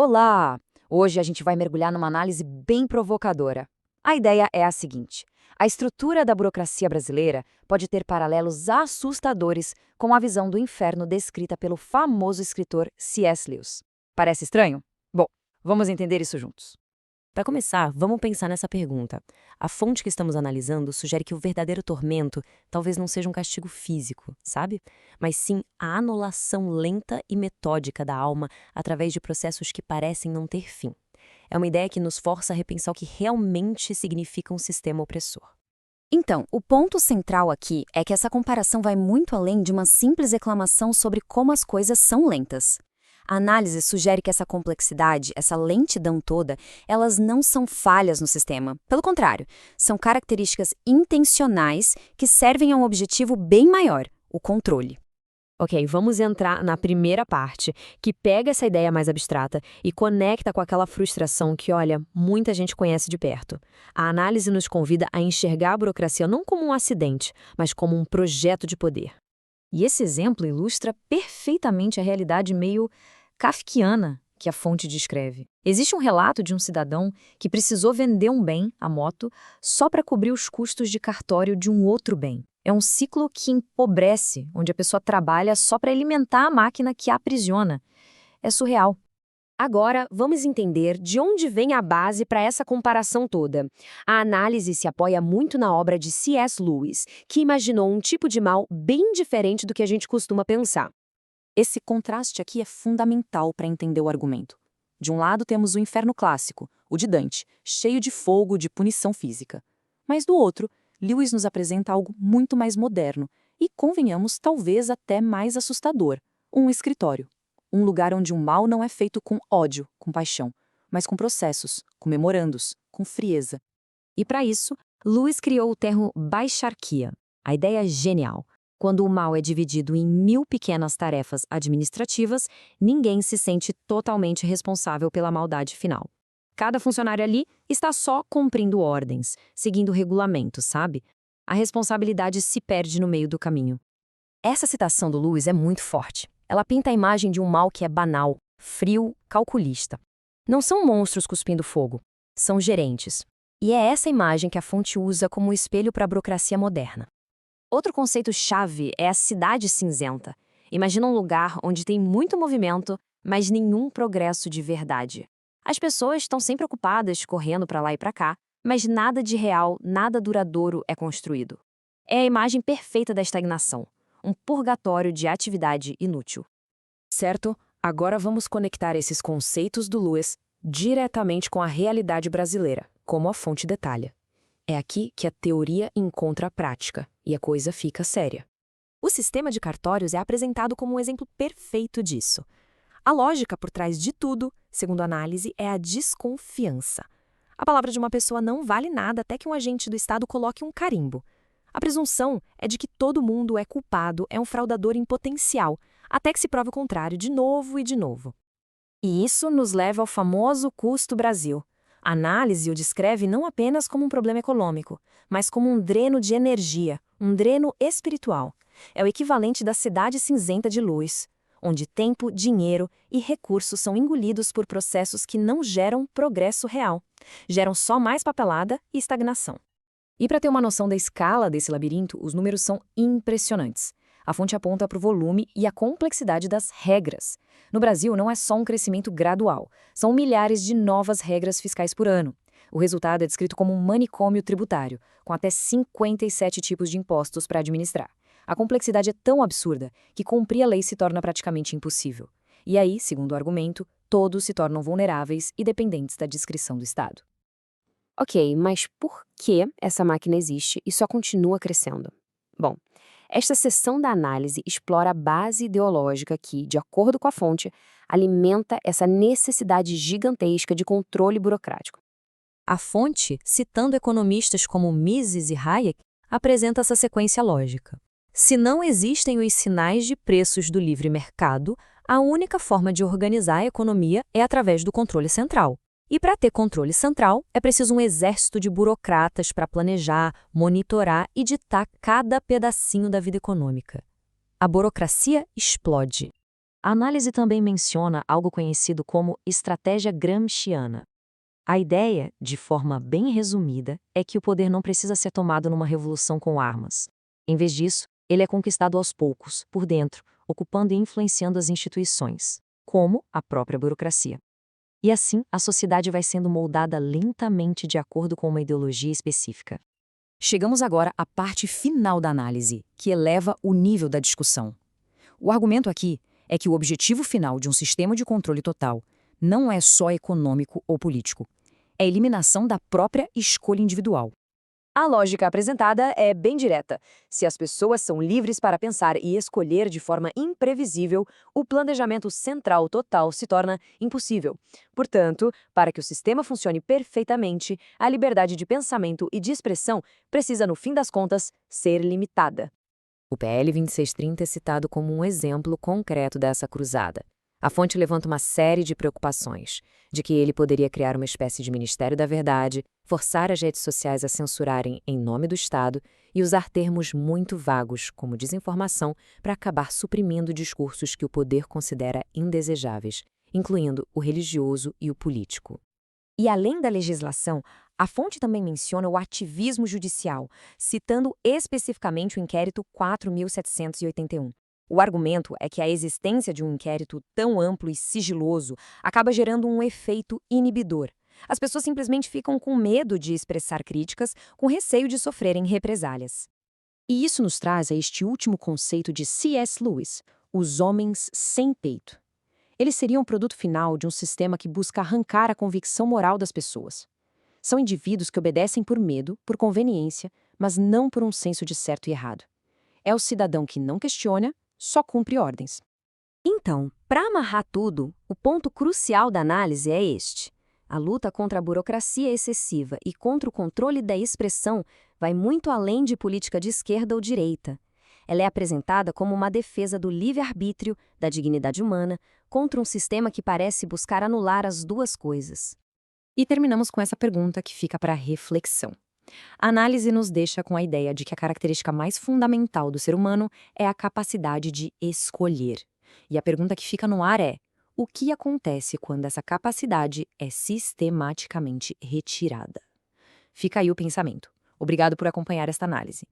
Olá! Hoje a gente vai mergulhar numa análise bem provocadora. A ideia é a seguinte: a estrutura da burocracia brasileira pode ter paralelos assustadores com a visão do inferno descrita pelo famoso escritor C.S. Lewis. Parece estranho? Bom, vamos entender isso juntos. Para começar, vamos pensar nessa pergunta. A fonte que estamos analisando sugere que o verdadeiro tormento talvez não seja um castigo físico, sabe? Mas sim a anulação lenta e metódica da alma através de processos que parecem não ter fim. É uma ideia que nos força a repensar o que realmente significa um sistema opressor. Então, o ponto central aqui é que essa comparação vai muito além de uma simples reclamação sobre como as coisas são lentas. A análise sugere que essa complexidade, essa lentidão toda, elas não são falhas no sistema. Pelo contrário, são características intencionais que servem a um objetivo bem maior, o controle. Ok, vamos entrar na primeira parte, que pega essa ideia mais abstrata e conecta com aquela frustração que, olha, muita gente conhece de perto. A análise nos convida a enxergar a burocracia não como um acidente, mas como um projeto de poder. E esse exemplo ilustra perfeitamente a realidade meio kafkiana que a fonte descreve. Existe um relato de um cidadão que precisou vender um bem, a moto, só para cobrir os custos de cartório de um outro bem. É um ciclo que empobrece, onde a pessoa trabalha só para alimentar a máquina que a aprisiona. É surreal. Agora, vamos entender de onde vem a base para essa comparação toda. A análise se apoia muito na obra de C.S. Lewis, que imaginou um tipo de mal bem diferente do que a gente costuma pensar. Esse contraste aqui é fundamental para entender o argumento. De um lado temos o inferno clássico, o de Dante, cheio de fogo, de punição física. Mas do outro, Lewis nos apresenta algo muito mais moderno e, convenhamos, talvez até mais assustador: um escritório. Um lugar onde o mal não é feito com ódio, com paixão, mas com processos, com memorandos, com frieza. E para isso, Lewis criou o termo baixarquia. A ideia é genial. Quando o mal é dividido em 1000 pequenas tarefas administrativas, ninguém se sente totalmente responsável pela maldade final. Cada funcionário ali está só cumprindo ordens, seguindo regulamentos, sabe? A responsabilidade se perde no meio do caminho. Essa citação do Lewis é muito forte. Ela pinta a imagem de um mal que é banal, frio, calculista. Não são monstros cuspindo fogo, são gerentes. E é essa imagem que a fonte usa como espelho para a burocracia moderna. Outro conceito-chave é a cidade cinzenta. Imagina um lugar onde tem muito movimento, mas nenhum progresso de verdade. As pessoas estão sempre ocupadas, correndo para lá e para cá, mas nada de real, nada duradouro é construído. É a imagem perfeita da estagnação, um purgatório de atividade inútil. Certo? Agora vamos conectar esses conceitos do Lewis diretamente com a realidade brasileira, como a fonte detalha. É aqui que a teoria encontra a prática e a coisa fica séria. O sistema de cartórios é apresentado como um exemplo perfeito disso. A lógica por trás de tudo, segundo a análise, é a desconfiança. A palavra de uma pessoa não vale nada até que um agente do Estado coloque um carimbo. A presunção é de que todo mundo é culpado, é um fraudador em potencial, até que se prove o contrário de novo e de novo. E isso nos leva ao famoso custo Brasil. A análise o descreve não apenas como um problema econômico, mas como um dreno de energia, um dreno espiritual. É o equivalente da cidade cinzenta de Lewis, onde tempo, dinheiro e recursos são engolidos por processos que não geram progresso real, geram só mais papelada e estagnação. E para ter uma noção da escala desse labirinto, os números são impressionantes. A fonte aponta para o volume e a complexidade das regras. No Brasil, não é só um crescimento gradual, são milhares de novas regras fiscais por ano. O resultado é descrito como um manicômio tributário, com até 57 tipos de impostos para administrar. A complexidade é tão absurda que cumprir a lei se torna praticamente impossível. E aí, segundo o argumento, todos se tornam vulneráveis e dependentes da discrição do Estado. Ok, mas por que essa máquina existe e só continua crescendo? Bom, esta seção da análise explora a base ideológica que, de acordo com a fonte, alimenta essa necessidade gigantesca de controle burocrático. A fonte, citando economistas como Mises e Hayek, apresenta essa sequência lógica. Se não existem os sinais de preços do livre mercado, a única forma de organizar a economia é através do controle central. E para ter controle central, é preciso um exército de burocratas para planejar, monitorar e ditar cada pedacinho da vida econômica. A burocracia explode. A análise também menciona algo conhecido como estratégia gramsciana. A ideia, de forma bem resumida, é que o poder não precisa ser tomado numa revolução com armas. Em vez disso, ele é conquistado aos poucos, por dentro, ocupando e influenciando as instituições, como a própria burocracia. E assim, a sociedade vai sendo moldada lentamente de acordo com uma ideologia específica. Chegamos agora à parte final da análise, que eleva o nível da discussão. O argumento aqui é que o objetivo final de um sistema de controle total não é só econômico ou político. É a eliminação da própria escolha individual. A lógica apresentada é bem direta. Se as pessoas são livres para pensar e escolher de forma imprevisível, o planejamento central total se torna impossível. Portanto, para que o sistema funcione perfeitamente, a liberdade de pensamento e de expressão precisa, no fim das contas, ser limitada. O PL 2630 é citado como um exemplo concreto dessa cruzada. A fonte levanta uma série de preocupações, de que ele poderia criar uma espécie de Ministério da Verdade, forçar as redes sociais a censurarem em nome do Estado e usar termos muito vagos, como desinformação, para acabar suprimindo discursos que o poder considera indesejáveis, incluindo o religioso e o político. E além da legislação, a fonte também menciona o ativismo judicial, citando especificamente o inquérito 4.781. O argumento é que a existência de um inquérito tão amplo e sigiloso acaba gerando um efeito inibidor. As pessoas simplesmente ficam com medo de expressar críticas, com receio de sofrerem represálias. E isso nos traz a este último conceito de C.S. Lewis, os homens sem peito. Eles seriam o produto final de um sistema que busca arrancar a convicção moral das pessoas. São indivíduos que obedecem por medo, por conveniência, mas não por um senso de certo e errado. É o cidadão que não questiona, só cumpre ordens. Então, para amarrar tudo, o ponto crucial da análise é este. A luta contra a burocracia excessiva e contra o controle da expressão vai muito além de política de esquerda ou direita. Ela é apresentada como uma defesa do livre-arbítrio, da dignidade humana, contra um sistema que parece buscar anular as duas coisas. E terminamos com essa pergunta que fica para reflexão. A análise nos deixa com a ideia de que a característica mais fundamental do ser humano é a capacidade de escolher. E a pergunta que fica no ar é: o que acontece quando essa capacidade é sistematicamente retirada? Fica aí o pensamento. Obrigado por acompanhar esta análise.